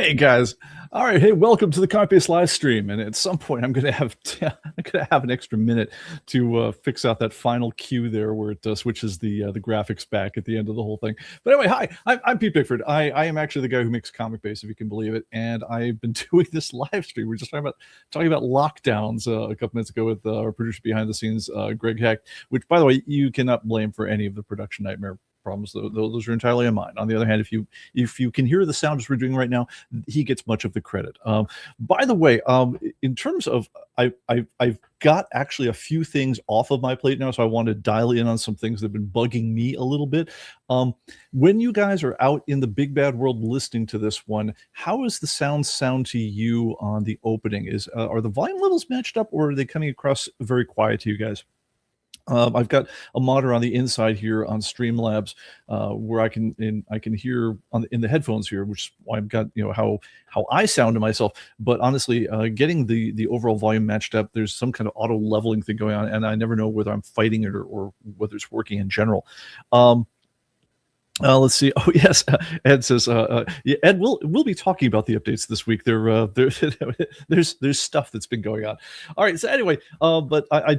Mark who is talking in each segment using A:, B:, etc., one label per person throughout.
A: Hey guys. All right, hey, welcome to the ComicBase live stream. And at some point, I'm gonna have an extra minute to fix out that final cue there, where it switches the graphics back at the end of the whole thing. But anyway, hi, I'm Pete Bickford. I am actually the guy who makes ComicBase, if you can believe it. And I've been doing this live stream. We're just talking about lockdowns a couple minutes ago with our producer behind the scenes, Greg Heck. Which, by the way, you cannot blame for any of the production nightmare problems. Those are entirely on mine. On the other hand, if you can hear the sounds we're doing right now, he gets much of the credit. By the way, in terms of I've got actually a few things off of my plate now, so I want to dial in on some things that have been bugging me a little bit. When you guys are out in the big bad world listening to this one, how is the sound to you on the opening? Are the volume levels matched up, or are they coming across very quiet to you guys? I've got a monitor on the inside here on Streamlabs, where I can hear in the headphones here, which is why I've got how I sound to myself. But honestly, getting the overall volume matched up, there's some kind of auto leveling thing going on, and I never know whether I'm fighting it or whether it's working in general. Let's see. Oh yes, Ed says. Yeah, Ed, we'll be talking about the updates this week. There's stuff that's been going on. All right. So anyway, but I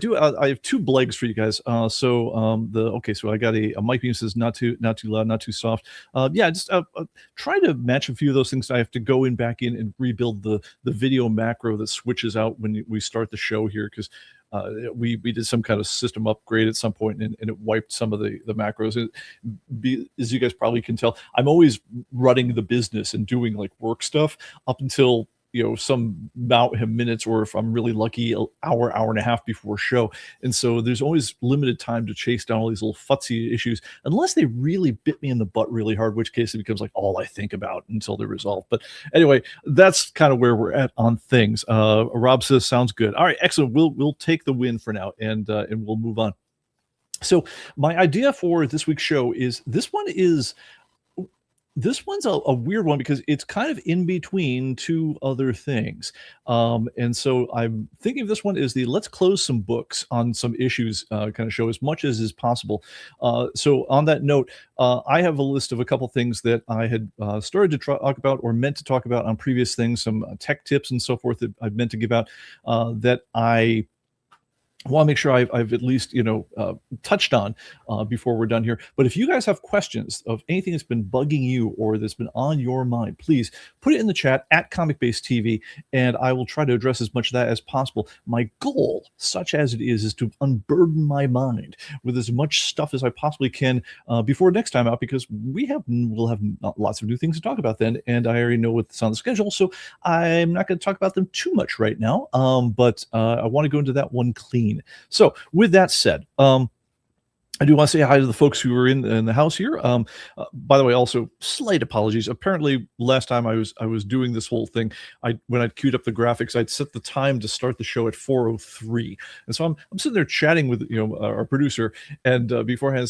A: have two blegs for you guys. So I got a Mike Beam says not too loud, not too soft. Yeah, just try to match a few of those things. I have to go back in and rebuild the video macro that switches out when we start the show here, because we did some kind of system upgrade at some point, and it wiped some of the macros. As you guys probably can tell, I'm always running the business and doing like work stuff up until some amount of minutes, or if I'm really lucky, an hour and a half before show. And so there's always limited time to chase down all these little futsy issues, unless they really bit me in the butt really hard, which case it becomes like all I think about until they're resolved. But anyway, that's kind of where we're at on things. Rob says sounds good. All right, excellent. We'll take the win for now, and we'll move on. So my idea for this week's show is this one's a weird one, because it's kind of in between two other things. And so I'm thinking of this one as the let's close some books on some issues kind of show, as much as is possible. So on that note, I have a list of a couple things that I had started to talk about, or meant to talk about on previous things, some tech tips and so forth that I've meant to give out, that I want to make sure I've at least touched on before we're done here. But if you guys have questions of anything that's been bugging you or that's been on your mind, please put it in the chat at ComicBase TV, and I will try to address as much of that as possible. My goal, such as it is to unburden my mind with as much stuff as I possibly can before next time out, because we'll have lots of new things to talk about then, and I already know what's on the schedule, so I'm not going to talk about them too much right now. But I want to go into that one clean. So with that said, I do want to say hi to the folks who are in the house here. By the way, also slight apologies. Apparently, last time I was doing this whole thing, when I queued up the graphics, I'd set the time to start the show at 4:03, and so I'm sitting there chatting with our producer, and beforehand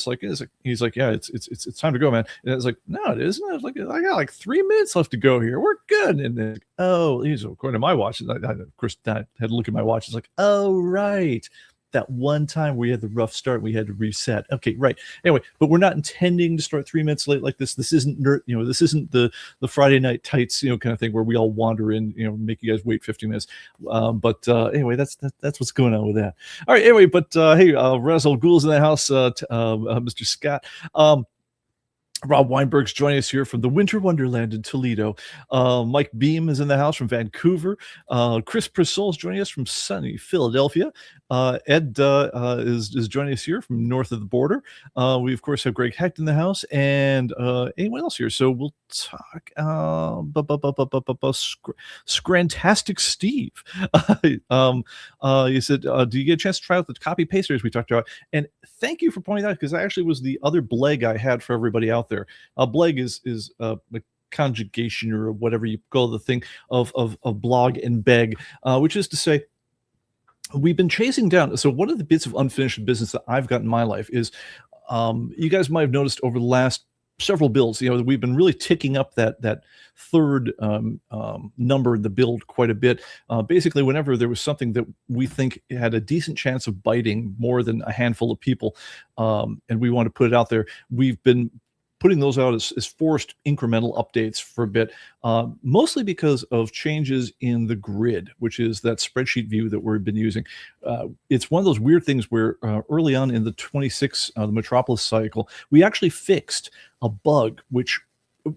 A: he's like, yeah, it's time to go, man. And it's like, no, it isn't. I was like, I got like 3 minutes left to go here. We're good. And then, according to my watch, I of course I had to look at my watch. It's like, oh right, that one time we had the rough start, we had to reset. Okay, right. Anyway, but we're not intending to start 3 minutes late like this. This isn't this isn't the Friday Night Tights kind of thing where we all wander in, make you guys wait 50 minutes. But anyway, that's what's going on with that. All right. Anyway, but hey, Razzle Ghoul's in the house. Mr. Scott. Rob Weinberg's joining us here from the Winter Wonderland in Toledo. Mike Beam is in the house from Vancouver. Chris Prissol's joining us from sunny Philadelphia. Ed is joining us here from north of the border. We, of course, have Greg Hecht in the house, and anyone else here. So we'll talk. Scrantastic Steve. He said, do you get a chance to try out the copy pasters we talked about? And thank you for pointing out, because that actually was the other bleg I had for everybody out there. A bleg is a conjugation, or whatever you call the thing, of blog and beg, which is to say, we've been chasing down. So one of the bits of unfinished business that I've got in my life is, you guys might have noticed over the last several builds, we've been really ticking up that third number in the build quite a bit. Basically, whenever there was something that we think had a decent chance of biting more than a handful of people, and we want to put it out there, we've been putting those out as forced incremental updates for a bit, mostly because of changes in the grid, which is that spreadsheet view that we've been using. It's one of those weird things where early on in the 26, the Metropolis cycle, we actually fixed a bug, which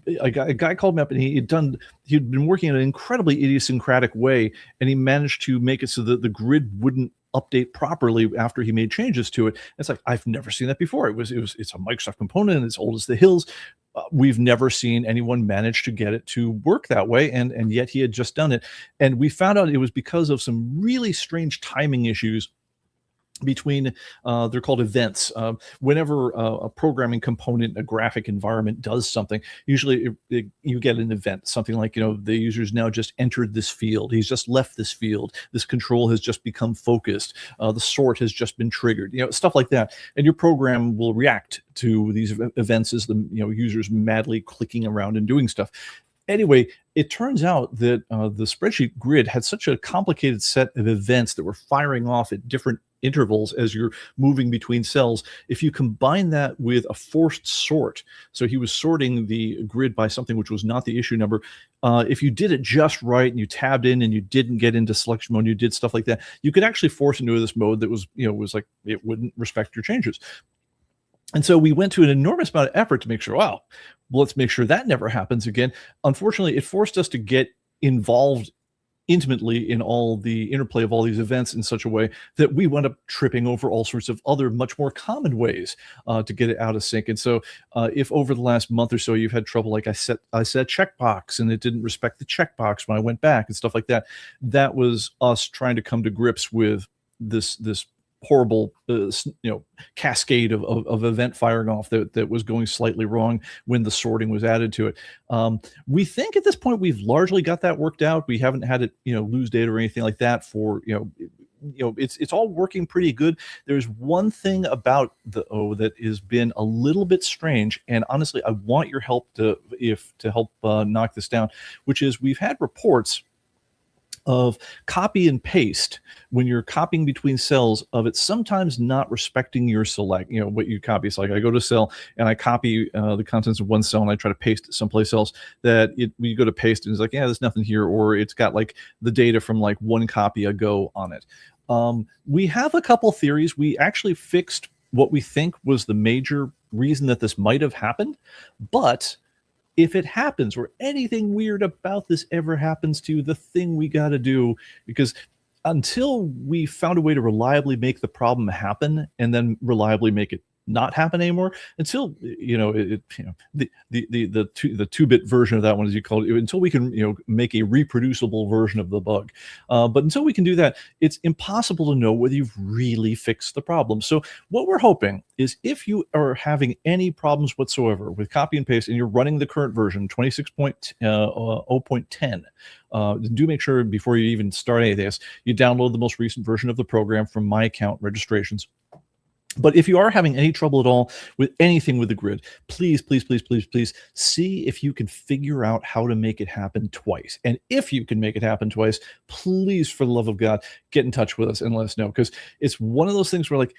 A: a guy called me up and he'd been working in an incredibly idiosyncratic way, and he managed to make it so that the grid wouldn't update properly after he made changes to it. It's like, I've never seen that before. It's a Microsoft component, and it's old as the hills. We've never seen anyone manage to get it to work that way, and yet he had just done it. And we found out it was because of some really strange timing issues between they're called events. Whenever a programming component, a graphic environment does something, usually you get an event, something like, the user's now just entered this field, he's just left this field, this control has just become focused, the sort has just been triggered, stuff like that. And your program will react to these events as the users madly clicking around and doing stuff. Anyway, it turns out that the spreadsheet grid had such a complicated set of events that were firing off at different intervals as you're moving between cells. If you combine that with a forced sort, so he was sorting the grid by something which was not the issue number, if you did it just right and you tabbed in and you didn't get into selection mode, you did stuff like that, you could actually force into this mode that was, was like, it wouldn't respect your changes. And so we went to an enormous amount of effort to make sure, well, let's make sure that never happens again. Unfortunately, it forced us to get involved intimately in all the interplay of all these events in such a way that we wound up tripping over all sorts of other much more common ways to get it out of sync. And so if over the last month or so you've had trouble, like I said checkbox and it didn't respect the checkbox when I went back and stuff like that, that was us trying to come to grips with this horrible cascade of event firing off that was going slightly wrong when the sorting was added to it. We think at this point we've largely got that worked out. We haven't had it lose data or anything like that for it's all working pretty good. There's one thing about the O that has been a little bit strange, and honestly I want your help to help knock this down, which is we've had reports of copy and paste when you're copying between cells of it sometimes not respecting your select, what you copy. It's like I go to a cell and I copy the contents of one cell and I try to paste it someplace else, that when you go to paste and it's like, yeah, there's nothing here, or it's got like the data from like one copy ago on it. We have a couple theories. We actually fixed what we think was the major reason that this might have happened, but if it happens or anything weird about this ever happens to you, the thing we got to do, because until we found a way to reliably make the problem happen and then reliably make it not happen anymore, until the 2-bit version of that one, as you call it, until we can make a reproducible version of the bug, but until we can do that, it's impossible to know whether you've really fixed the problem. So what we're hoping is, if you are having any problems whatsoever with copy and paste and you're running the current version 26.0.10, do make sure before you even start any of this, you download the most recent version of the program from My Account Registrations. But if you are having any trouble at all with anything with the grid, please, please, please, please, please see if you can figure out how to make it happen twice. And if you can make it happen twice, please, for the love of God, get in touch with us and let us know. Because it's one of those things where, like,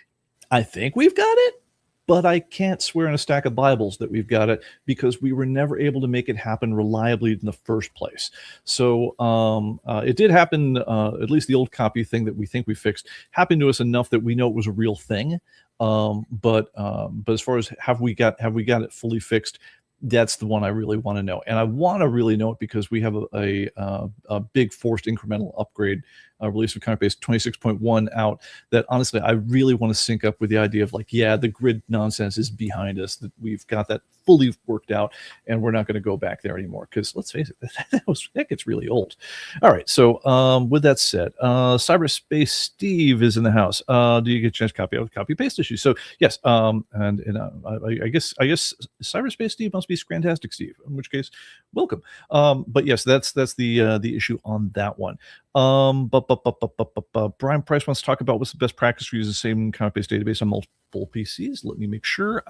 A: I think we've got it, but I can't swear on a stack of Bibles that we've got it, because we were never able to make it happen reliably in the first place. So it did happen, at least the old copy thing that we think we fixed happened to us enough that we know it was a real thing. But as far as have we got it fully fixed, that's the one I really want to know. And I want to really know it because we have a big forced incremental upgrade release of ComicBase 26.1 out that honestly I really want to sync up with the idea of, like, yeah, the grid nonsense is behind us, that we've got that fully worked out and we're not going to go back there anymore, because let's face it, that gets really old. All right, so with that said, Cyberspace Steve is in the house. Do you get a chance to copy paste issue? So yes, I guess Cyberspace Steve must be Scrantastic Steve, in which case welcome. But yes, that's the issue on that one. Brian Price wants to talk about what's the best practice for using the same ComicBase database on multiple PCs. Let me make sure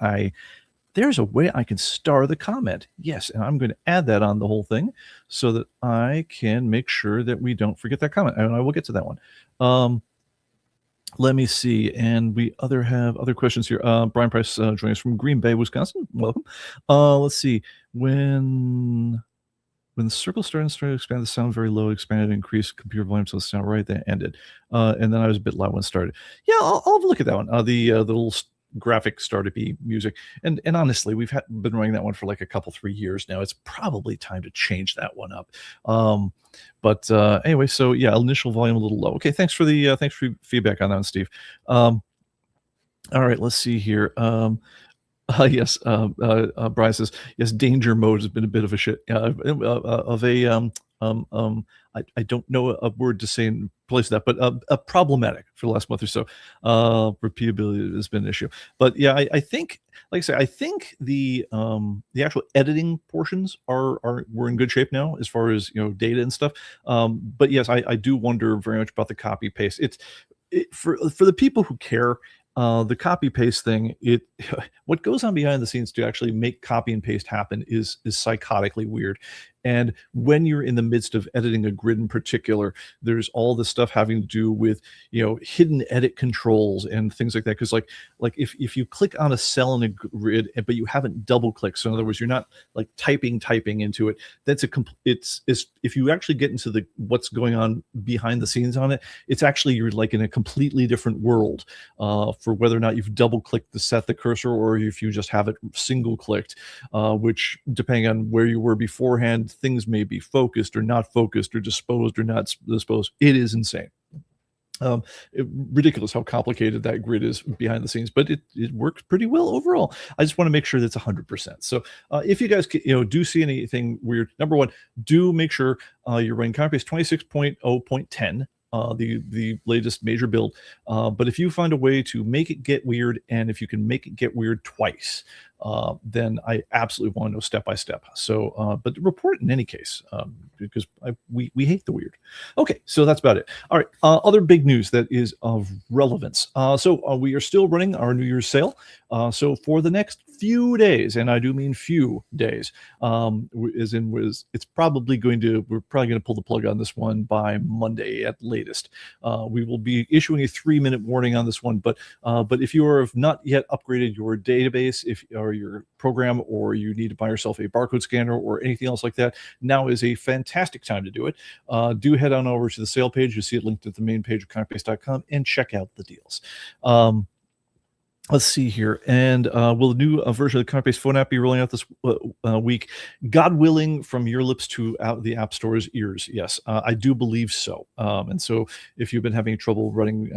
A: there's a way I can star the comment. Yes, and I'm going to add that on the whole thing so that I can make sure that we don't forget that comment. And I will get to that one. Let me see, and we have other questions here. Brian Price joining us from Green Bay, Wisconsin. Welcome. Let's see. When the circle started to expand, the sound very low, expanded, increased computer volume so the sound right, then ended. And then I was a bit loud when it started. Yeah, I'll have a look at that one. The little graphic startup-y music. And honestly, been running that one for like a couple, 3 years now. It's probably time to change that one up. But anyway, so yeah, initial volume a little low. Okay, thanks for feedback on that one, Steve. All right, let's see here. Yes, Brian says, yes, danger mode has been a bit of a shit, of a, I don't know a word to say in place of that, but problematic for the last month or so. Repeatability has been an issue. But yeah, I think, like I say, I think the actual editing portions we're in good shape now as far as, data and stuff. But yes, I do wonder very much about the copy paste. For the people who care, the copy paste thing, what goes on behind the scenes to actually make copy and paste happen is psychotically weird. And when you're in the midst of editing a grid in particular, there's all this stuff having to do with, hidden edit controls and things like that. Because like if you click on a cell in a grid, but you haven't double clicked, so in other words, you're not like typing into it. That's it's if you actually get into what's going on behind the scenes on it, it's actually you're like in a completely different world for whether or not you've double clicked to set the cursor or if you just have it single clicked, which depending on where you were beforehand, things may be focused or not focused or disposed or not disposed. It is insane. Ridiculous how complicated that grid is behind the scenes, but it works pretty well overall. I just want to make sure that's 100%. So if you guys do see anything weird, number one, do make sure you're running ComicBase 26.0.10. The latest major build. But if you find a way to make it get weird, and if you can make it get weird twice, then I absolutely want to know step by step. So, but report in any case, because we hate the weird. Okay, so that's about it. All right, other big news that is of relevance. So we are still running our New Year's sale. So for the next few days, and I do mean few days, we're probably going to pull the plug on this one by Monday at latest. We will be issuing a 3-minute warning on this one, but if you have not yet upgraded your database, or your program, or you need to buy yourself a barcode scanner or anything else like that, now is a fantastic time to do it. Do head on over to the sale page. You see it linked at the main page of ComicBase.com and check out the deals. Let's see here. And will the new version of the ComicBase phone app be rolling out this week? God willing, from your lips to the App Store's ears. Yes, I do believe so. And so if you've been having trouble running,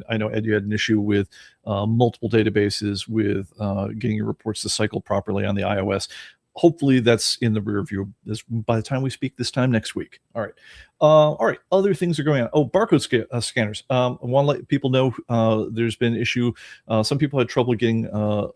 A: I know, Ed, you had an issue with multiple databases with getting your reports to cycle properly on the iOS. Hopefully that's in the rear view by the time we speak this time next week. All right. All right. Other things are going on. Oh, barcode scanners. I want to let people know there's been an issue. Some people had trouble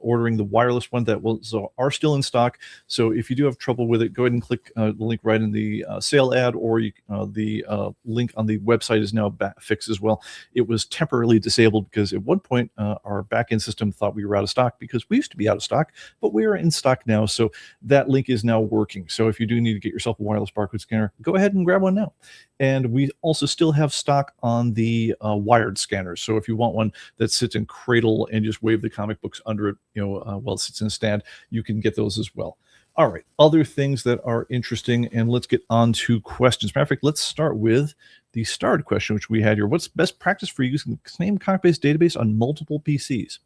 A: ordering the wireless one that are still in stock. So if you do have trouble with it, go ahead and click the link right in the sale ad, or the link on the website is now fixed as well. It was temporarily disabled because at one point our backend system thought we were out of stock, because we used to be out of stock, but we are in stock now. So that link is now working. So if you do need to get yourself a wireless barcode scanner, go ahead and grab one now. And we also still have stock on the wired scanners. So if you want one that sits in cradle and just wave the comic books under it, while it sits in a stand, you can get those as well. All right, other things that are interesting, and let's get on to questions. Matter of fact, let's start with the starred question, which we had here. What's best practice for using the same ComicBase database on multiple PCs?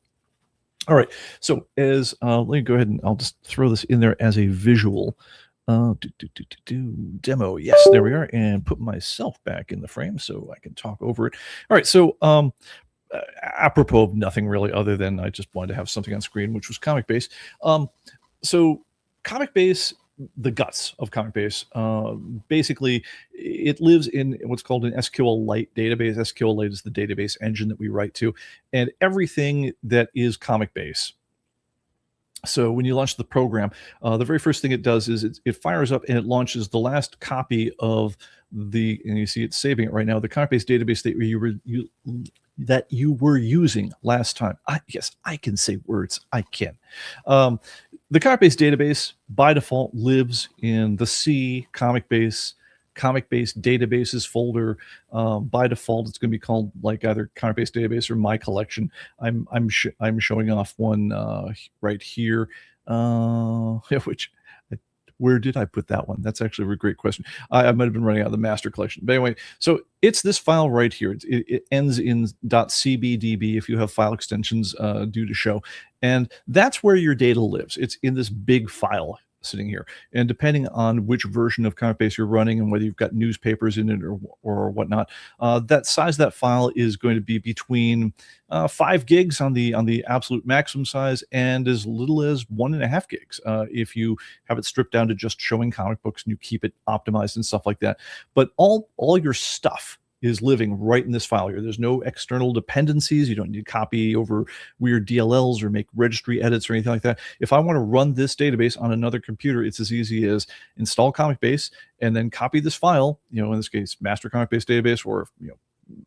A: All right, so let me go ahead and I'll just throw this in there as a visual. Demo. Yes, there we are, and put myself back in the frame so I can talk over it. All right, so apropos of nothing really, other than I just wanted to have something on screen, which was ComicBase. So ComicBase, the guts of ComicBase, basically it lives in what's called an SQLite database. SQLite is the database engine that we write to, and everything that is ComicBase. So when you launch the program, the very first thing it does is it fires up and it launches the last copy of and you see it's saving it right now, the ComicBase database that you were using last time. Yes, I can say words. I can. The ComicBase database by default lives in the C ComicBase ComicBase databases folder. By default, it's going to be called like either ComicBase database or my collection. I'm showing off one right here, which where did I put that one? That's actually a great question. I might have been running out of the master collection. But anyway, so it's this file right here. It ends in .cbdb if you have file extensions due to show. And that's where your data lives. It's in this big file sitting here. And depending on which version of ComicBase you're running and whether you've got newspapers in it or whatnot, that size of that file is going to be between 5 gigs on the absolute maximum size and as little as 1.5 gigs if you have it stripped down to just showing comic books and you keep it optimized and stuff like that. But all your stuff is living right in this file here. There's no external dependencies. You don't need to copy over weird DLLs or make registry edits or anything like that. If I want to run this database on another computer, it's as easy as install ComicBase and then copy this file, in this case, master ComicBase database or,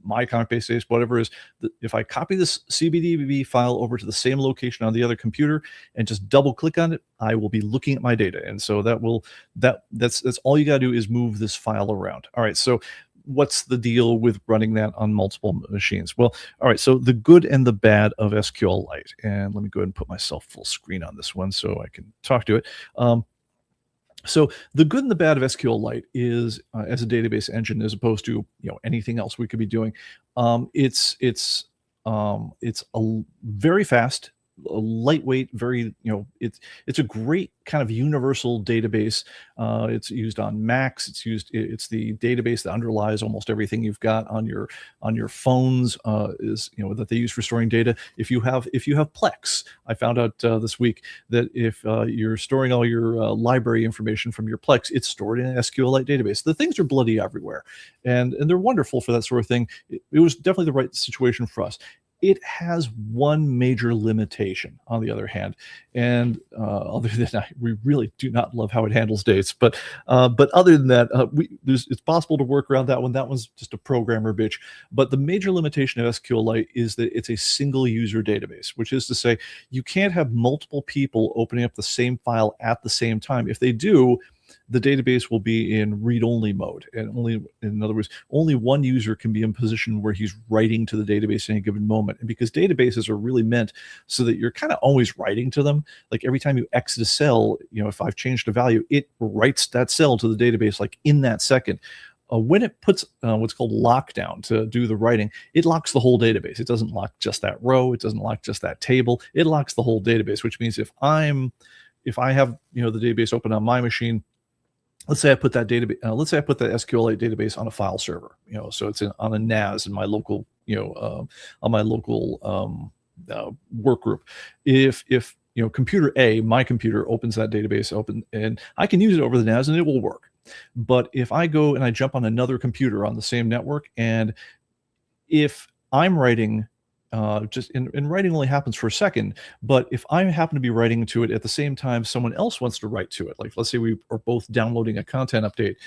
A: my ComicBase database, whatever it is. If I copy this CBDB file over to the same location on the other computer and just double click on it, I will be looking at my data. And so that's all you got to do is move this file around. All right. So what's the deal with running that on multiple machines? Well, all right, so the good and the bad of SQLite. And let me go ahead and put myself full screen on this one so I can talk to it. So the good and the bad of SQLite is as a database engine, as opposed to anything else we could be doing. It's a very fast, lightweight, very it's a great kind of universal database. It's used on Macs. It's the database that underlies almost everything you've got on your phones. Is that they use for storing data. If you have Plex, I found out this week that if you're storing all your library information from your Plex, it's stored in an SQLite database. The things are bloody everywhere, and they're wonderful for that sort of thing. It was definitely the right situation for us. It has one major limitation, on the other hand, and other than we really do not love how it handles dates, but other than that, it's possible to work around that one. That one's just a programmer bitch. But the major limitation of SQLite is that it's a single user database, which is to say you can't have multiple people opening up the same file at the same time. If they do, the database will be in read-only mode, and in other words, only one user can be in position where he's writing to the database at any given moment. And because databases are really meant so that you're kind of always writing to them, like every time you exit a cell, if I've changed a value, it writes that cell to the database like in that second. When it puts what's called lockdown to do the writing, it locks the whole database. It doesn't lock just that row. It doesn't lock just that table. It locks the whole database, which means if I have the database open on my machine, let's say I put that SQLite database on a file server, so it's on a NAS in my local, on my local work group. If computer A, my computer, opens that database open, and I can use it over the NAS and it will work. But if I go and I jump on another computer on the same network, and if I'm writing, and writing only happens for a second, but if I happen to be writing to it at the same time someone else wants to write to it, like let's say we are both downloading a content update,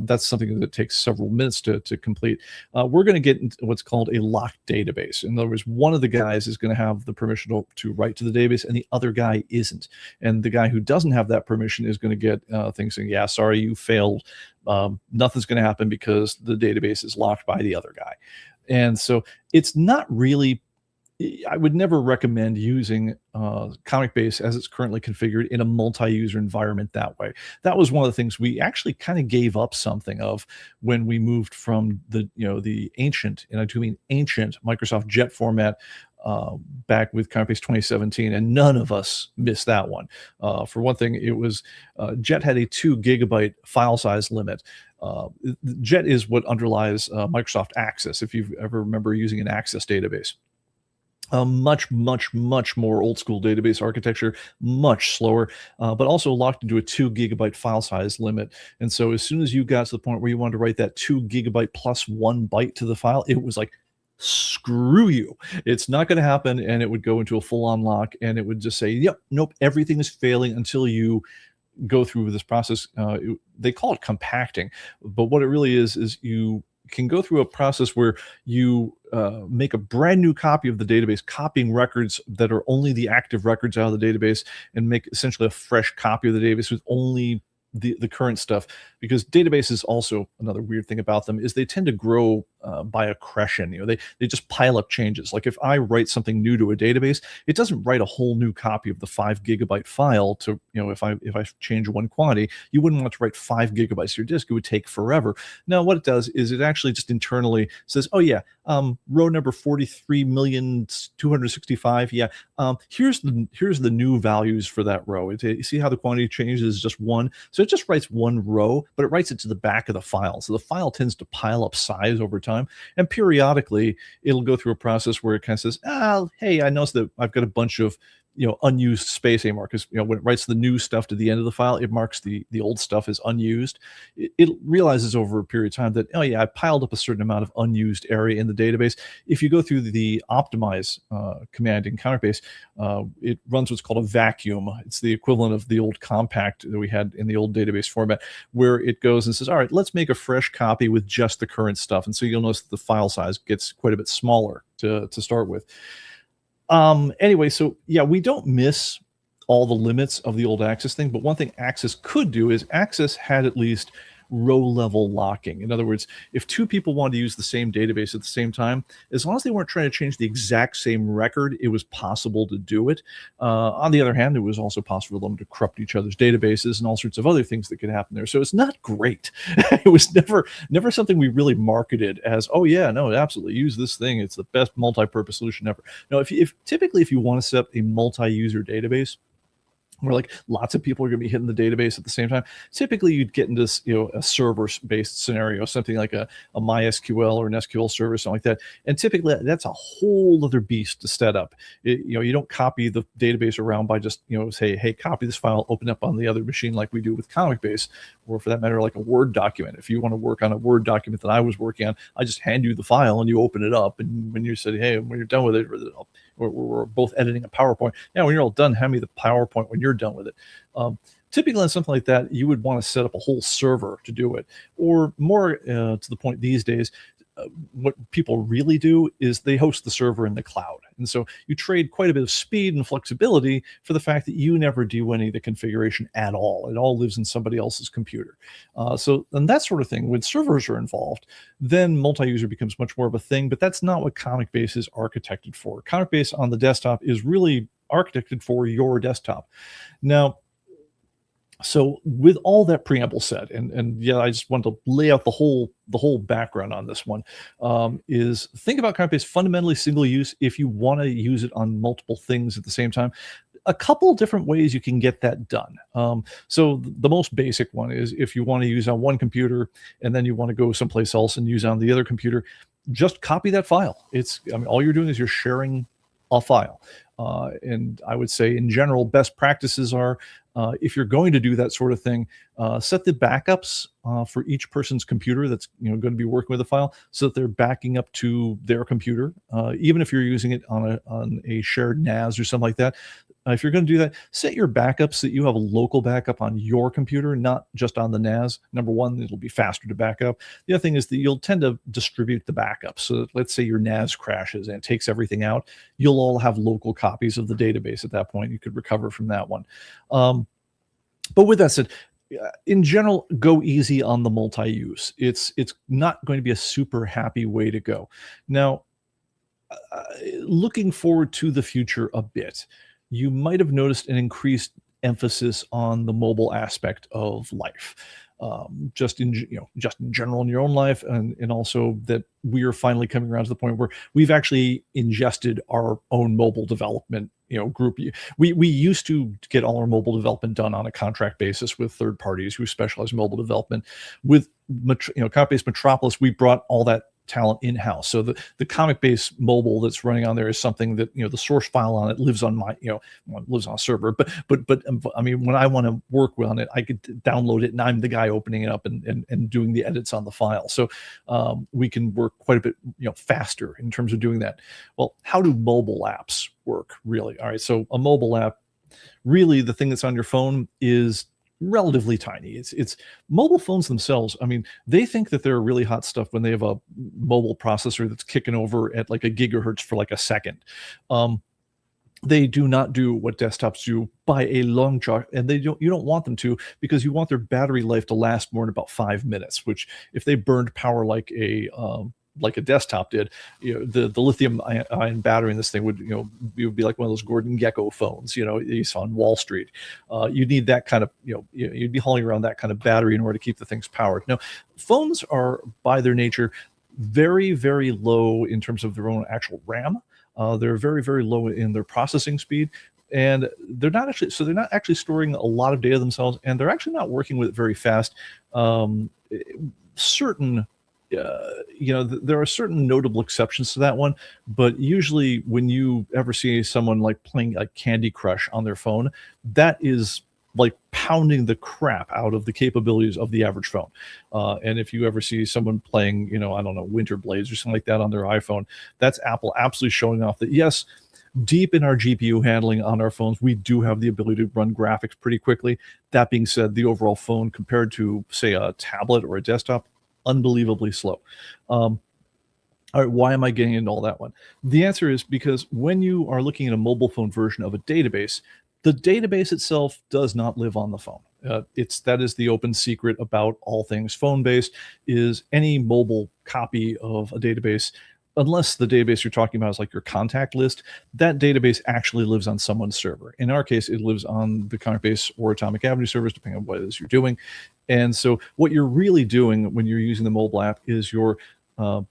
A: that's something that takes several minutes to complete. We're going to get into what's called a locked database. In other words, one of the guys is going to have the permission to write to the database, and the other guy isn't. And the guy who doesn't have that permission is going to get things saying, yeah, sorry, you failed. Nothing's going to happen because the database is locked by the other guy. And so it's not really, I would never recommend using ComicBase as it's currently configured in a multi-user environment that way. That was one of the things we actually kind of gave up something of when we moved from the ancient, and I do mean ancient, Microsoft Jet format back with ComicBase 2017, and none of us missed that one. For one thing, it was Jet had a 2 gigabyte file size limit. Jet is what underlies Microsoft Access, if you ever remember using an Access database. Much more old school database architecture, much slower, but also locked into a 2 gigabyte file size limit. And so as soon as you got to the point where you wanted to write that 2 gigabyte plus 1 byte to the file, it was like, screw you, it's not going to happen. And it would go into a full-on lock, and it would just say, yep, nope, everything is failing until you go through this process. They call it compacting, but what it really is you can go through a process where you make a brand new copy of the database, copying records that are only the active records out of the database, and make essentially a fresh copy of the database with only the current stuff, because databases, also another weird thing about them is they tend to grow by accretion. They just pile up changes. Like if I write something new to a database, it doesn't write a whole new copy of the 5 GB file to, if I change one quantity, you wouldn't want to write 5 GB to your disk. It would take forever. Now what it does is it actually just internally says, oh yeah, row number 43,265, yeah, here's the new values for that row. You see how the quantity changes is just one, so it just writes one row, but it writes it to the back of the file. So the file tends to pile up size over time, and periodically it'll go through a process where it kind of says, hey, I noticed that I've got a bunch of unused space anymore, because when it writes the new stuff to the end of the file, it marks the old stuff as unused. It realizes over a period of time that, oh yeah, I piled up a certain amount of unused area in the database. If you go through the optimize command in ComicBase, it runs what's called a vacuum. It's the equivalent of the old compact that we had in the old database format, where it goes and says, all right, let's make a fresh copy with just the current stuff. And so you'll notice that the file size gets quite a bit smaller to start with. Anyway, so yeah, we don't miss all the limits of the old Access thing, but one thing Access could do is Access had at least row level locking. In other words, if two people wanted to use the same database at the same time, as long as they weren't trying to change the exact same record, it was possible to do it. On the other hand, it was also possible for them to corrupt each other's databases and all sorts of other things that could happen there. So it's not great. It was never something we really marketed as, oh yeah, no, absolutely use this thing. It's the best multi-purpose solution ever. No, if typically if you want to set up a multi-user database, where like lots of people are going to be hitting the database at the same time, typically you'd get into a server-based scenario, something like a MySQL or an SQL server, something like that. And typically that's a whole other beast to set up. You don't copy the database around by just say, hey, copy this file, open up on the other machine like we do with ComicBase, or for that matter, like a Word document. If you want to work on a Word document that I was working on, I just hand you the file and you open it up. And when you say, hey, when you're done with it, we're both editing a PowerPoint. Yeah, when you're all done, hand me the PowerPoint when you're done with it. Typically on something like that, you would want to set up a whole server to do it. Or more to the point these days, what people really do is they host the server in the cloud. And so you trade quite a bit of speed and flexibility for the fact that you never do any of the configuration at all. It all lives in somebody else's computer. And that sort of thing, when servers are involved, then multi-user becomes much more of a thing, but that's not what ComicBase is architected for. ComicBase on the desktop is really architected for your desktop. Now, so with all that preamble said, and yeah, I just want to lay out the whole background on this one, is think about ComicBase fundamentally single use if you want to use it on multiple things at the same time. A couple different ways you can get that done. So the most basic one is if you want to use on one computer and then you want to go someplace else and use on the other computer, just copy that file. All you're doing is you're sharing a file. And I would say in general, best practices are, if you're going to do that sort of thing, set the backups for each person's computer that's going to be working with the file, so that they're backing up to their computer. Even if you're using it on a shared NAS or something like that, if you're going to do that, set your backups so that you have a local backup on your computer, not just on the NAS. Number one, it'll be faster to back up. The other thing is that you'll tend to distribute the backups. So let's say your NAS crashes and it takes everything out. You'll all have local copies of the database at that point. You could recover from that one. But with that said, in general, go easy on the multi-use. It's not going to be a super happy way to go. Now, looking forward to the future a bit, you might have noticed an increased emphasis on the mobile aspect of life, just in general in your own life, and also that we are finally coming around to the point where we've actually ingested our own mobile development group. We used to get all our mobile development done on a contract basis with third parties who specialize in mobile development. With ComicBase Metropolis, we brought all that talent in-house. So the ComicBase mobile that's running on there is something that the source file on it lives on my lives on a server. But I mean, when I want to work on it, I could download it, and I'm the guy opening it up and doing the edits on the file. So we can work quite a bit faster in terms of doing that. Well, how do mobile apps work really? All right, so a mobile app, really the thing that's on your phone is relatively tiny. It's mobile phones themselves. I mean, they think that they're really hot stuff when they have a mobile processor that's kicking over at like a gigahertz for like a second. They do not do what desktops do by a long chalk, and you don't want them to, because you want their battery life to last more than about 5 minutes. Which, if they burned power like a desktop did, the lithium ion battery in this thing would, it would be like one of those Gordon Gekko phones, you saw on Wall Street. You need that kind of, you'd be hauling around that kind of battery in order to keep the things powered. Now, phones are by their nature very, very low in terms of their own actual RAM. They're very, very low in their processing speed, and they're not actually storing a lot of data themselves, and they're actually not working with it very fast. Certain there are certain notable exceptions to that one, but usually when you ever see someone like playing like Candy Crush on their phone, that is like pounding the crap out of the capabilities of the average phone. And if you ever see someone playing, I don't know, Winter Blades or something like that on their iPhone, that's Apple absolutely showing off that, yes, deep in our GPU handling on our phones, we do have the ability to run graphics pretty quickly. That being said, the overall phone compared to, say, a tablet or a desktop, unbelievably slow. All right, why am I getting into all that one? The answer is because when you are looking at a mobile phone version of a database, the database itself does not live on the phone. That is the open secret about all things phone-based, is any mobile copy of a database, unless the database you're talking about is like your contact list, that database actually lives on someone's server. In our case, it lives on the ComicBase or Atomic Avenue servers, depending on what it is you're doing. And so what you're really doing when you're using the mobile app is you're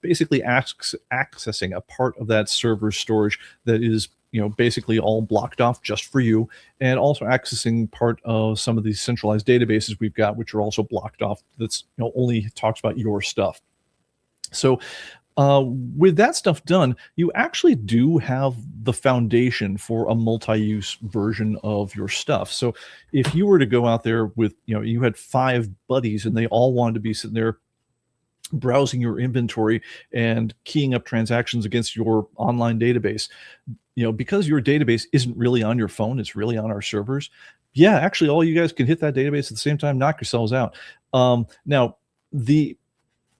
A: basically accessing a part of that server storage that is basically all blocked off just for you, and also accessing part of some of these centralized databases we've got, which are also blocked off, that's only talks about your stuff. So with that stuff done, you actually do have the foundation for a multi-use version of your stuff. So if you were to go out there with, you had 5 buddies and they all wanted to be sitting there browsing your inventory and keying up transactions against your online database, because your database isn't really on your phone, it's really on our servers. Yeah, actually, all you guys can hit that database at the same time, knock yourselves out. Now, the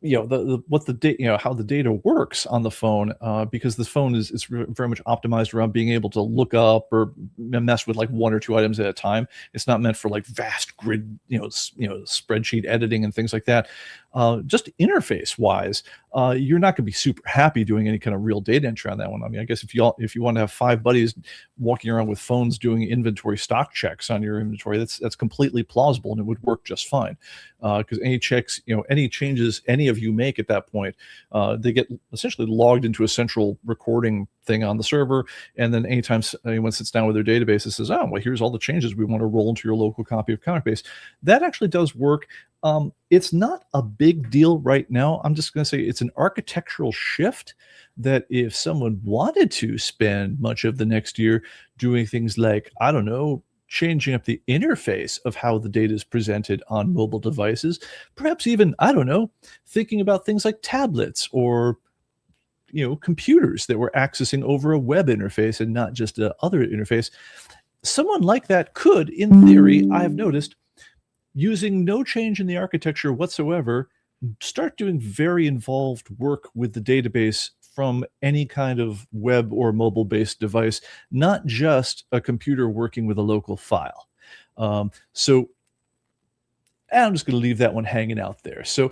A: how the data works on the phone, because this phone is very much optimized around being able to look up or mess with like 1 or 2 items at a time. It's not meant for like vast grid, spreadsheet editing and things like that. Just interface wise, you're not going to be super happy doing any kind of real data entry on that one. I mean, I guess if you want to have 5 buddies walking around with phones doing inventory stock checks on your inventory, that's completely plausible and it would work just fine. Because any checks, any changes any of you make at that point, they get essentially logged into a central recording thing on the server. And then anytime anyone sits down with their database and says, oh, well, here's all the changes we want to roll into your local copy of ComicBase, that actually does work. It's not a big deal right now. I'm just going to say it's an architectural shift that if someone wanted to spend much of the next year doing things like, I don't know, changing up the interface of how the data is presented on mobile devices, perhaps even, I don't know, thinking about things like tablets or computers that we're accessing over a web interface and not just a other interface, someone like that could, in theory, I've noticed, using no change in the architecture whatsoever, start doing very involved work with the database from any kind of web or mobile-based device, not just a computer working with a local file. So I'm just going to leave that one hanging out there. So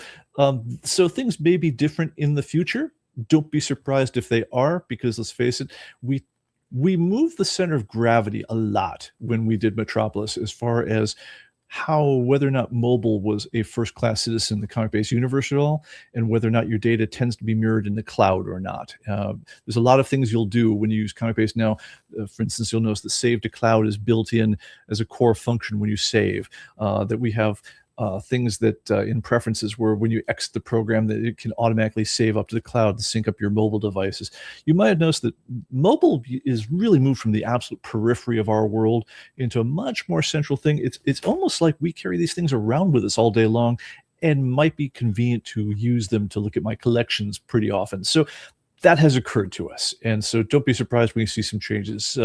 A: things may be different in the future. Don't be surprised if they are, because let's face it, we moved the center of gravity a lot when we did Metropolis, as far as whether or not mobile was a first-class citizen in the ComicBase universe at all, and whether or not your data tends to be mirrored in the cloud or not. There's a lot of things you'll do when you use ComicBase now. For instance, you'll notice that save to cloud is built in as a core function when you save, that we have things that in preferences where when you exit the program that it can automatically save up to the cloud to sync up your mobile devices. You might have noticed that mobile is really moved from the absolute periphery of our world into a much more central thing. It's almost like we carry these things around with us all day long, and might be convenient to use them to look at my collections pretty often. So that has occurred to us. And so don't be surprised when you see some changes,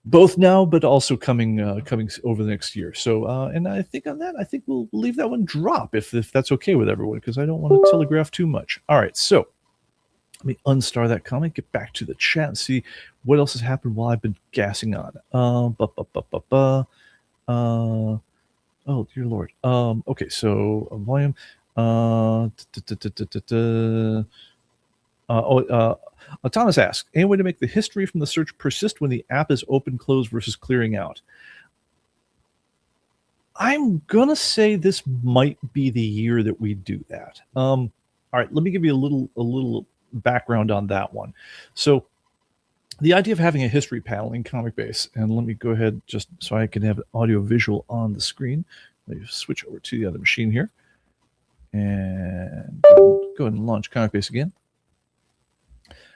A: both now, but also coming over the next year. So, and I think on that, I think we'll leave that one drop if that's okay with everyone, because I don't want to telegraph too much. All right, so Let me unstar that comment, get back to the chat, and see what else has happened while I've been gassing on. Ba, ba, ba, ba, ba. Oh, dear Lord. Okay, so volume. Da, da, da, da, da, da. Thomas asks, any way to make the history from the search persist when the app is open, close versus clearing out? I'm gonna say this might be the year that we do that. All right, let me give you a little background on that one. So the idea of having a history panel in ComicBase, and let me go ahead just so I can have audio visual on the screen. Let me switch over to the other machine here, and go ahead and launch ComicBase again,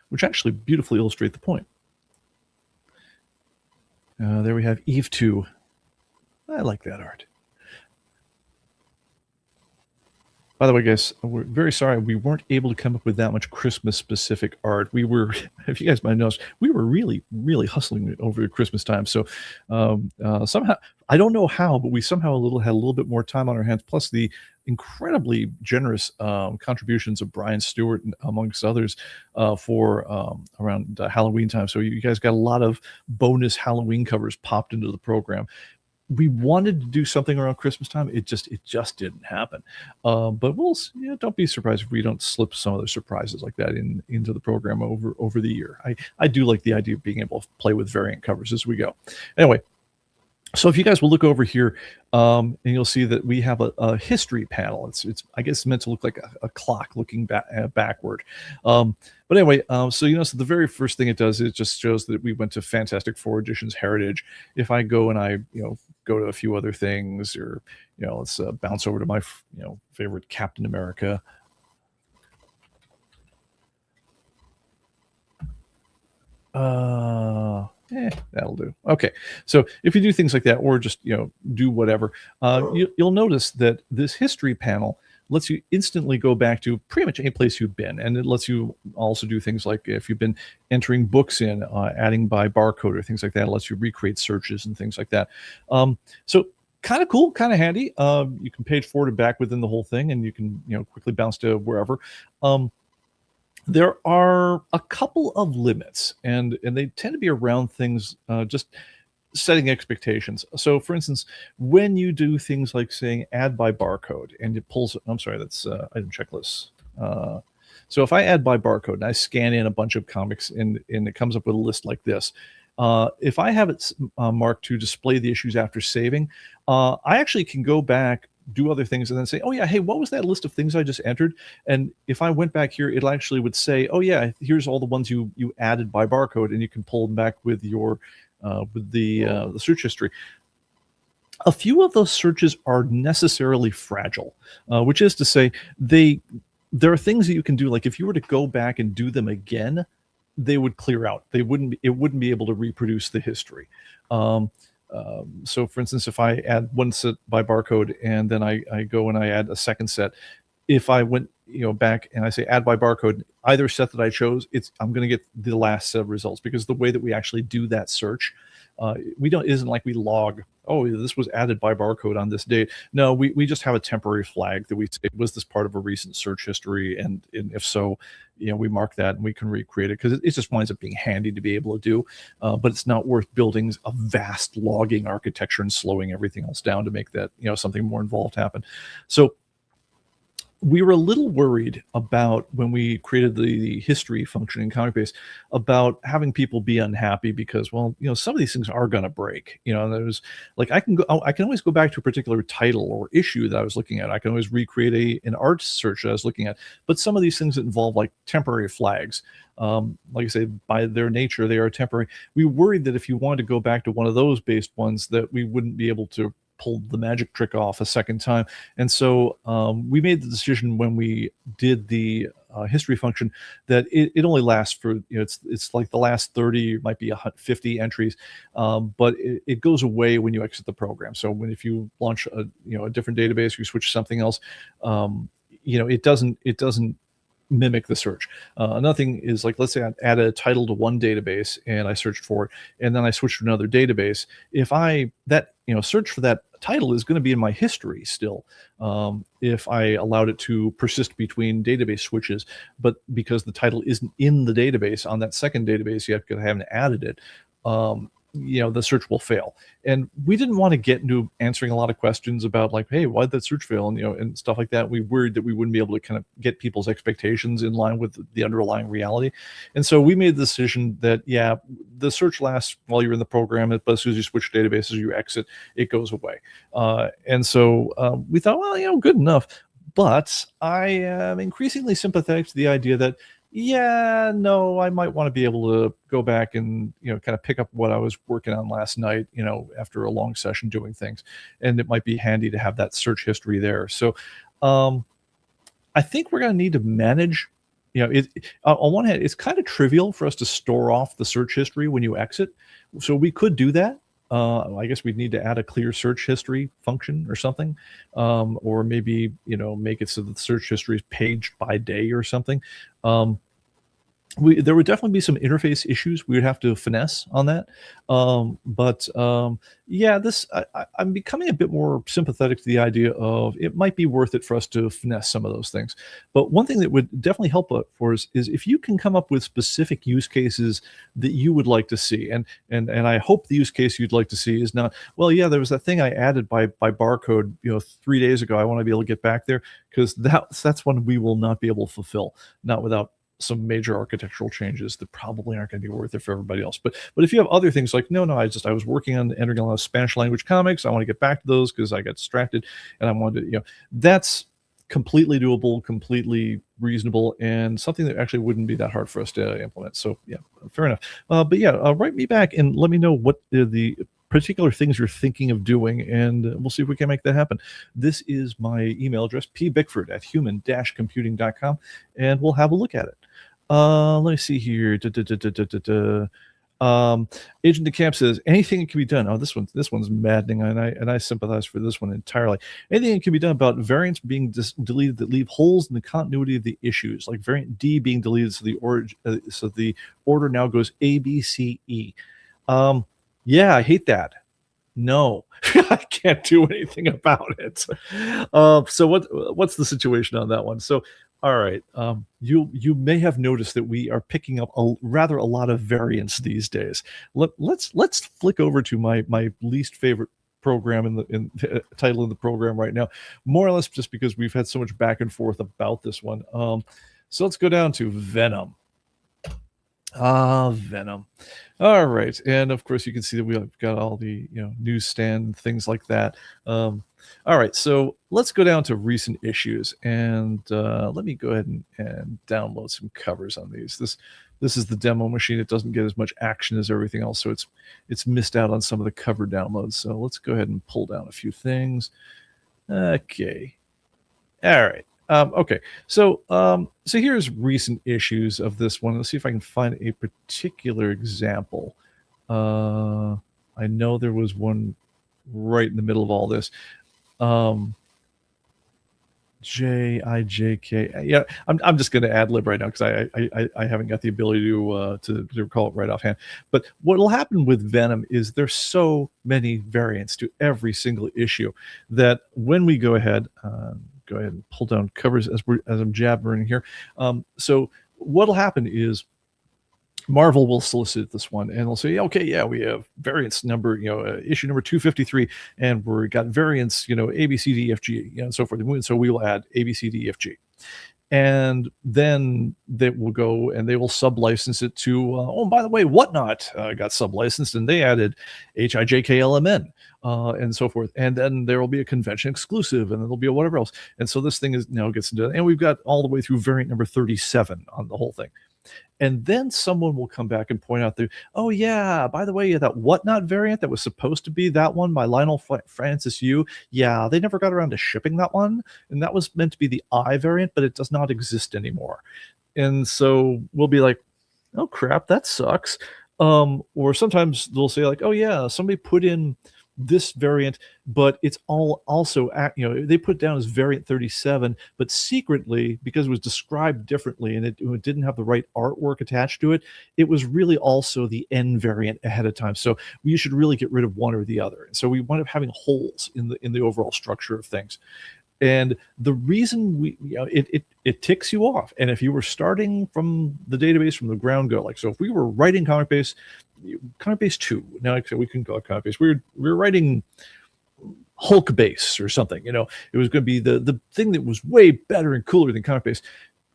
A: which actually beautifully illustrate the point. There we have Eve 2. I like that art. By the way, guys, we're very sorry we weren't able to come up with that much Christmas-specific art. We were, if you guys might notice, we were really, really hustling over Christmas time. So somehow, I don't know how, but we somehow had a little bit more time on our hands. Plus the incredibly generous contributions of Brian Stewart, amongst others, for around Halloween time. So you guys got a lot of bonus Halloween covers popped into the program. We wanted to do something around Christmas time. It just didn't happen. But don't be surprised if we don't slip some other surprises like that into the program over the year. I do like the idea of being able to play with variant covers as we go. Anyway, so if you guys will look over here, and you'll see that we have a history panel. It's I guess meant to look like a clock looking backward. But anyway, so so the very first thing it does is just shows that we went to Fantastic Four Editions Heritage. If I go and I go to a few other things, or let's bounce over to my favorite Captain America. That'll do. Okay, so if you do things like that, or just do whatever, you'll notice that this history panel lets you instantly go back to pretty much any place you've been, and it lets you also do things like if you've been entering books in, adding by barcode or things like that. It lets you recreate searches and things like that. So kind of cool, kind of handy. You can page forward and back within the whole thing, and you can quickly bounce to wherever. There are a couple of limits, and they tend to be around things just setting expectations. So, for instance, when you do things like saying add by barcode, and it pulls, I'm sorry, that's item checklist. So if I add by barcode and I scan in a bunch of comics, and it comes up with a list like this, if I have it marked to display the issues after saving, I actually can go back, do other things, and then say, oh yeah, hey, what was that list of things I just entered? And if I went back here, it actually would say, oh yeah, here's all the ones you added by barcode, and you can pull them back with your with the search history. A few of those searches are necessarily fragile, which is to say, there are things that you can do, like if you were to go back and do them again, they would clear out. It wouldn't be able to reproduce the history. So for instance, if I add one set by barcode, and then I go and I add a second set, if I went back and I say add by barcode, either set that I chose, I'm going to get the last set of results, because the way that we actually do that search, isn't like we log, oh, this was added by barcode on this date. No, we just have a temporary flag that we say, was this part of a recent search history? And if so, we mark that and we can recreate it, because it just winds up being handy to be able to do. But it's not worth building a vast logging architecture and slowing everything else down to make that something more involved happen. So we were a little worried about, when we created the history function in ComicBase, about having people be unhappy because, well, some of these things are going to break. There's like, I can always go back to a particular title or issue that I was looking at. I can always recreate an art search that I was looking at. But some of these things that involve like temporary flags, like I say, by their nature, they are temporary. We worried that if you wanted to go back to one of those based ones, that we wouldn't be able to pull the magic trick off a second time. And so we made the decision when we did the history function that it only lasts for, it's like the last 30, might be 50 entries, but it goes away when you exit the program. So if you launch a different database, you switch to something else, it doesn't mimic the search. Another thing is, like, let's say I add a title to one database and I searched for it, and then I switch to another database. If that search for that title is going to be in my history still, if I allowed it to persist between database switches. But because the title isn't in the database on that second database yet, because I haven't added it, the search will fail. And we didn't want to get into answering a lot of questions about, like, hey, why did that search fail, and stuff like that. We worried that we wouldn't be able to kind of get people's expectations in line with the underlying reality. And so we made the decision that, yeah, the search lasts while you're in the program, but as soon as you switch databases, you exit, it goes away. And so we thought, well, good enough. But I am increasingly sympathetic to the idea that, yeah, no, I might want to be able to go back and, kind of pick up what I was working on last night, after a long session doing things. And it might be handy to have that search history there. So I think we're going to need to manage, on one hand, it's kind of trivial for us to store off the search history when you exit. So we could do that. I guess we'd need to add a clear search history function or something, or maybe, make it so that the search history is paged by day or something. There would definitely be some interface issues we would have to finesse on that. Yeah, I'm becoming a bit more sympathetic to the idea of it might be worth it for us to finesse some of those things. But one thing that would definitely help for us is if you can come up with specific use cases that you would like to see. And I hope the use case you'd like to see is not, well, yeah, there was that thing I added by barcode, 3 days ago. I want to be able to get back there, because that's one we will not be able to fulfill, not without some major architectural changes that probably aren't going to be worth it for everybody else. But if you have other things like, no, I was working on entering a lot of Spanish language comics, I want to get back to those because I got distracted, and I wanted to, that's completely doable, completely reasonable, and something that actually wouldn't be that hard for us to implement. So yeah, fair enough. But yeah, write me back and let me know what the particular things you're thinking of doing, and we'll see if we can make that happen. This is my email address, pbickford@human-computing.com, and we'll have a look at it. Let me see here. Agent DeCamp says, anything that can be done. Oh, this one's maddening, and I sympathize for this one entirely. Anything that can be done about variants being deleted that leave holes in the continuity of the issues, like variant D being deleted, so the order now goes A, B, C, E. Yeah, I hate that. No, I can't do anything about it. So what's the situation on that one? So, all right, you may have noticed that we are picking up a lot of variants these days. Let's flick over to my least favorite program in the title of the program right now, more or less just because we've had so much back and forth about this one. So let's go down to Venom. Venom. All right, and of course you can see that we've got all the newsstand things like that. All right, so let's go down to recent issues, and let me go ahead and download some covers on these. This is the demo machine. It doesn't get as much action as everything else, so it's missed out on some of the cover downloads. So let's go ahead and pull down a few things. Okay. All right. Okay, so here's recent issues of this one. Let's see if I can find a particular example. I know there was one right in the middle of all this. J-I-J-K. Yeah, I'm just going to ad lib right now because I haven't got the ability to recall it right offhand. But what will happen with Venom is there's so many variants to every single issue that when we go ahead and pull down covers as I'm jabbering here. So what'll happen is Marvel will solicit this one, and they'll say, okay, yeah, we have variants number, issue number 253, and we got variants, A, B, C, D, F, G, and so forth. And so we will add A, B, C, D, F, G. And then they will go and they will sub-license it to, oh, by the way, Whatnot got sub-licensed, and they added HIJKLMN and so forth. And then there will be a convention exclusive, and then there'll be a whatever else. And so this thing is now gets into it. And we've got all the way through variant number 37 on the whole thing. And then someone will come back and point out that, oh, yeah, by the way, that Whatnot variant that was supposed to be that one by Lionel Francis Yu, yeah, they never got around to shipping that one. And that was meant to be the I variant, but it does not exist anymore. And so we'll be like, oh, crap, that sucks. Or sometimes they'll say like, oh, yeah, somebody put in this variant, but it's all also they put it down as variant 37, but secretly, because it was described differently and it didn't have the right artwork attached to it, it was really also the N variant ahead of time. So we should really get rid of one or the other. And so we wind up having holes in the overall structure of things. And the reason it ticks you off. And if you were starting from the database from the ground go, like, so if we were writing ComicBase 2, now we can call it ComicBase. We were writing Hulk base or something, it was going to be the thing that was way better and cooler than ComicBase.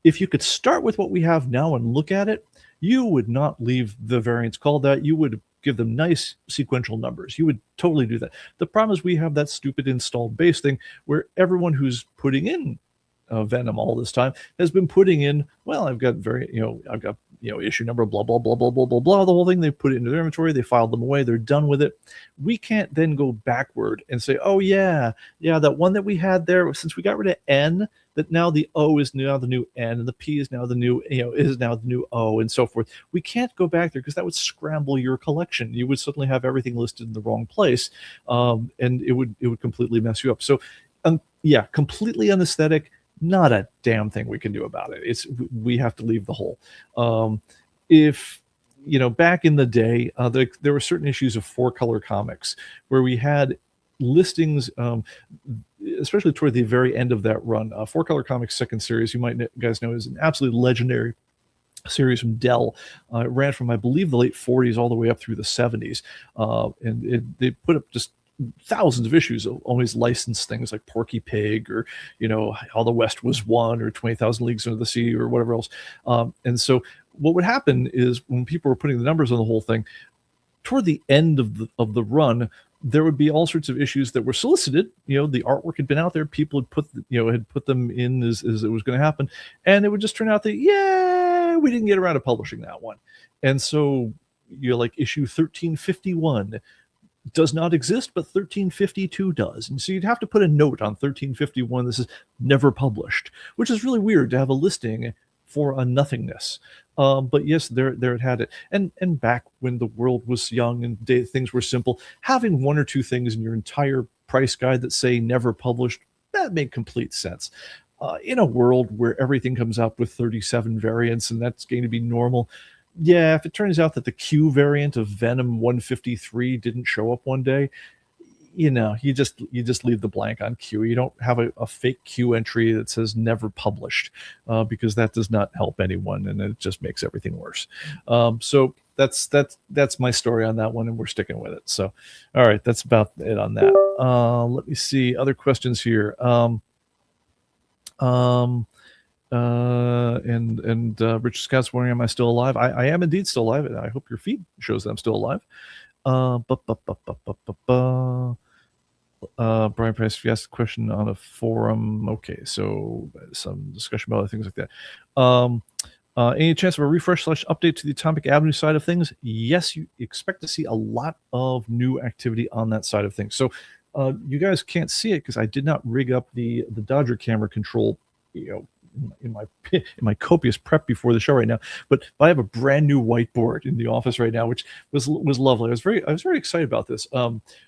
A: If you could start with what we have now and look at it, you would not leave the variants called that. You would give them nice sequential numbers. You would totally do that. The problem is we have that stupid installed base thing where everyone who's putting in Venom all this time has been putting in, well, I've got issue number, blah, blah, blah, blah, blah, blah, blah, the whole thing. They put it into their inventory, they filed them away, they're done with it. We can't then go backward and say, oh yeah, that one that we had there, since we got rid of N, that now the O is now the new N and the P is now the new, is now the new O and so forth. We can't go back there because that would scramble your collection. You would suddenly have everything listed in the wrong place, and it would completely mess you up. So yeah, completely unaesthetic. Not a damn thing we can do about it. We have to leave the hole. If back in the day, there were certain issues of 4-color comics where we had listings, especially toward the very end of that run. 4-color comics second series, you guys know, is an absolutely legendary series from Dell. It ran from, I believe, the late 40s all the way up through the 70s, and they put up just thousands of issues of always licensed things like Porky Pig or How the West Was Won or 20,000 Leagues Under the Sea or whatever else. And so what would happen is when people were putting the numbers on the whole thing, toward the end of the run, there would be all sorts of issues that were solicited. The artwork had been out there, people had put them in as it was going to happen, and it would just turn out that we didn't get around to publishing that one. And so like issue 1351 does not exist, but 1352 does. And so you'd have to put a note on 1351, this is never published, which is really weird to have a listing for a nothingness. But yes, there it had it. And back when the world was young and things were simple, having one or two things in your entire price guide that say never published, that made complete sense. In a world where everything comes up with 37 variants and that's going to be normal, yeah, if it turns out that the Q variant of Venom 153 didn't show up one day, you just leave the blank on Q. You don't have a fake Q entry that says never published, because that does not help anyone and it just makes everything worse. So that's my story on that one, and we're sticking with it. So, all right, that's about it on that. Let me see other questions here. Richard Scott's wondering, am I still alive? I am indeed still alive, and I hope your feed shows that I'm still alive. Brian Price, if you asked a question on a forum, okay, so some discussion about other things like that. Any chance of a refresh/update to the Atomic Avenue side of things? Yes, you expect to see a lot of new activity on that side of things. So you guys can't see it because I did not rig up the Dodger camera control, in my copious prep before the show right now, but I have a brand new whiteboard in the office right now, which was lovely. I was very excited about this.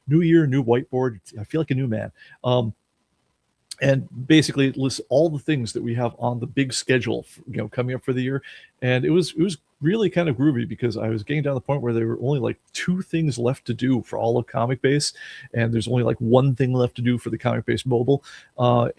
A: New year, new whiteboard. I feel like a new man. And basically it lists all the things that we have on the big schedule, coming up for the year. And it was really kind of groovy because I was getting down to the point where there were only like 2 things left to do for all of ComicBase, and there's only like 1 thing left to do for the ComicBase mobile.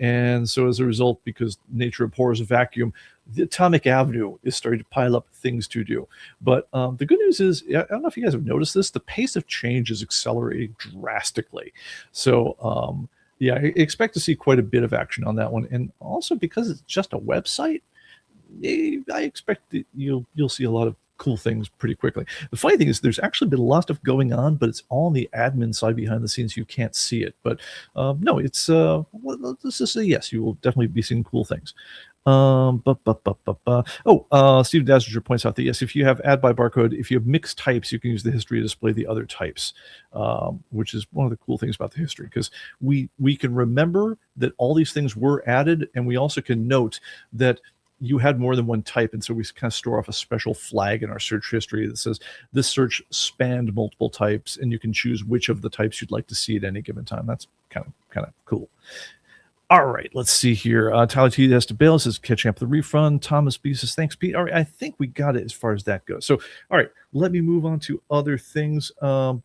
A: And so as a result, because nature abhors a vacuum, the Atomic Avenue is starting to pile up things to do. But the good news is, I don't know if you guys have noticed this, the pace of change is accelerating drastically. So yeah, I expect to see quite a bit of action on that one. And also because it's just a website, I expect that you'll see a lot of cool things pretty quickly. The funny thing is there's actually been a lot of stuff going on, but it's all on the admin side behind the scenes. You can't see it. But no, it's let's just say yes, you will definitely be seeing cool things. Steve Dazzler points out that yes, if you have add by barcode, if you have mixed types, you can use the history to display the other types, which is one of the cool things about the history, because we can remember that all these things were added, and we also can note that you had more than one type, and so we kind of store off a special flag in our search history that says this search spanned multiple types, and you can choose which of the types you'd like to see at any given time. That's kind of cool. All right, let's see here. Tyler T has to bail, says catching up the refund. Thomas B says thanks, Pete. All right, I think we got it as far as that goes. So, all right, let me move on to other things. Moving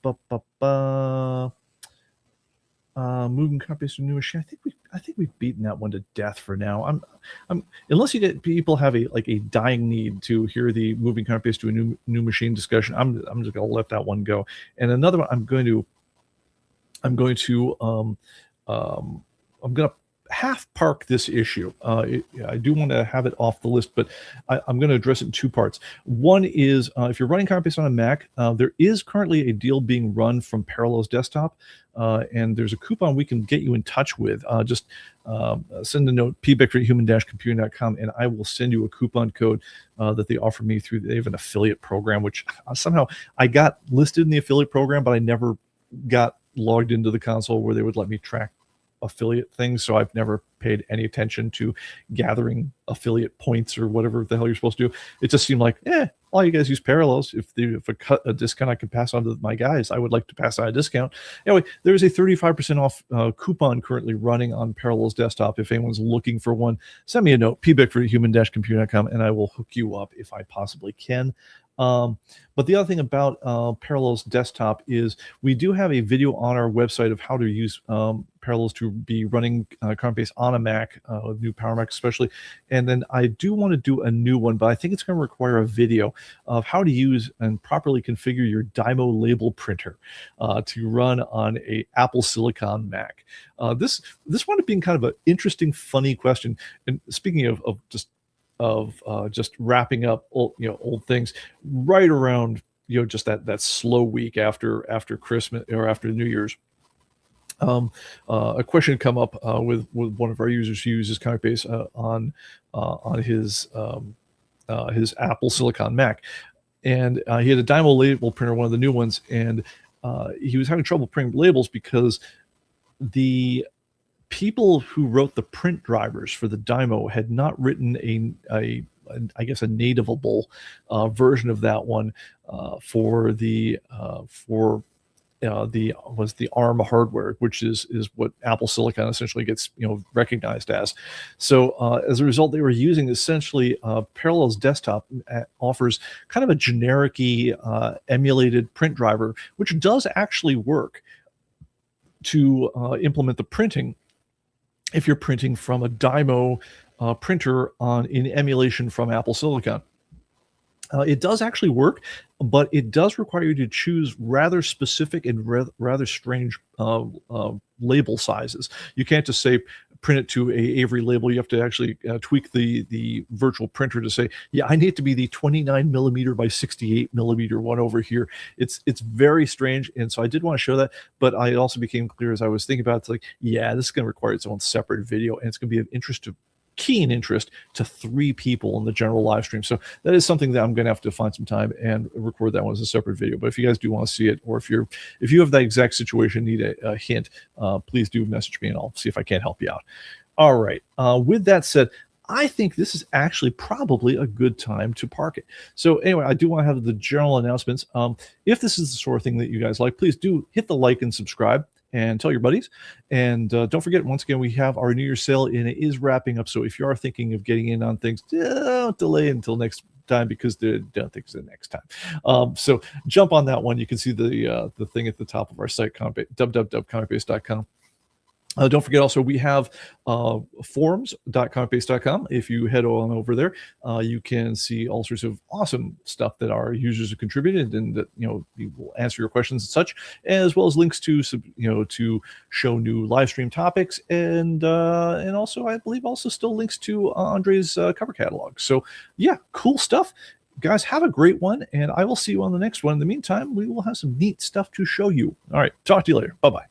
A: copies to new machine. I think we've beaten that one to death for now. I'm unless you get people have a dying need to hear the moving copies to a new machine discussion. I'm just gonna let that one go. And another one I'm going to half park this issue. I do want to have it off the list, but I'm going to address it in two parts. One is if you're running ComicBase on a Mac, there is currently a deal being run from Parallels Desktop, and there's a coupon we can get you in touch with. Just send a note, pbick@human-computing.com, and I will send you a coupon code that they offer me through. They have an affiliate program, which somehow I got listed in the affiliate program, but I never got logged into the console where they would let me track affiliate things, so I've never paid any attention to gathering affiliate points or whatever the hell you're supposed to do. It just seemed like, all you guys use Parallels. If a discount I can pass on to my guys, I would like to pass on a discount. Anyway, there's a 35% off coupon currently running on Parallels Desktop. If anyone's looking for one, send me a note, pbick@human-computing.com, and I will hook you up if I possibly can. But the other thing about Parallels Desktop is we do have a video on our website of how to use Parallels to be running ComicBase on a Mac, new Power Mac especially. And then I do want to do a new one, but I think it's going to require a video of how to use and properly configure your Dymo label printer to run on a Apple Silicon Mac. This wound up being kind of an interesting, funny question. And speaking of just wrapping up old things right around just that slow week after Christmas or after New Year's. A question had come up with one of our users who uses ComicBase on his Apple Silicon Mac, and he had a Dymo label printer, one of the new ones, and he was having trouble printing labels because the people who wrote the print drivers for the Dymo had not written a I guess a nativeable version of that one for the ARM hardware, which is what Apple Silicon essentially gets recognized as. So as a result, they were using essentially Parallels Desktop offers kind of a generic-y emulated print driver, which does actually work to implement the printing if you're printing from a Dymo printer in emulation from Apple Silicon. It does actually work, but it does require you to choose rather specific and rather strange label sizes. You can't just say print it to a Avery label. You have to actually tweak the virtual printer to say, yeah, I need it to be the 29 millimeter by 68 millimeter one over here. It's very strange, and so I did want to show that, but I also became clear as I was thinking about it, it's like, yeah, this is going to require its own separate video, and it's going to be of keen interest to 3 people in the general live stream. So that is something that I'm going to have to find some time and record that one as a separate video. But if you guys do want to see it, or if you have that exact situation, need a hint, please do message me and I'll see if I can't help you out. All right. With that said, I think this is actually probably a good time to park it. So anyway, I do want to have the general announcements. If this is the sort of thing that you guys like, please do hit the like and subscribe and tell your buddies. And don't forget, once again, we have our New Year's sale, and it is wrapping up. So if you are thinking of getting in on things, don't delay until next time, because don't think it's the next time. So jump on that one. You can see the thing at the top of our site, www.comicbase.com. Don't forget also, we have forums.comicbase.com. If you head on over there, you can see all sorts of awesome stuff that our users have contributed, and that we will answer your questions and such, as well as links to to show new live stream topics, and also I believe also still links to Andre's cover catalog. So yeah, cool stuff. Guys, have a great one, and I will see you on the next one. In the meantime, we will have some neat stuff to show you. All right, talk to you later. Bye-bye.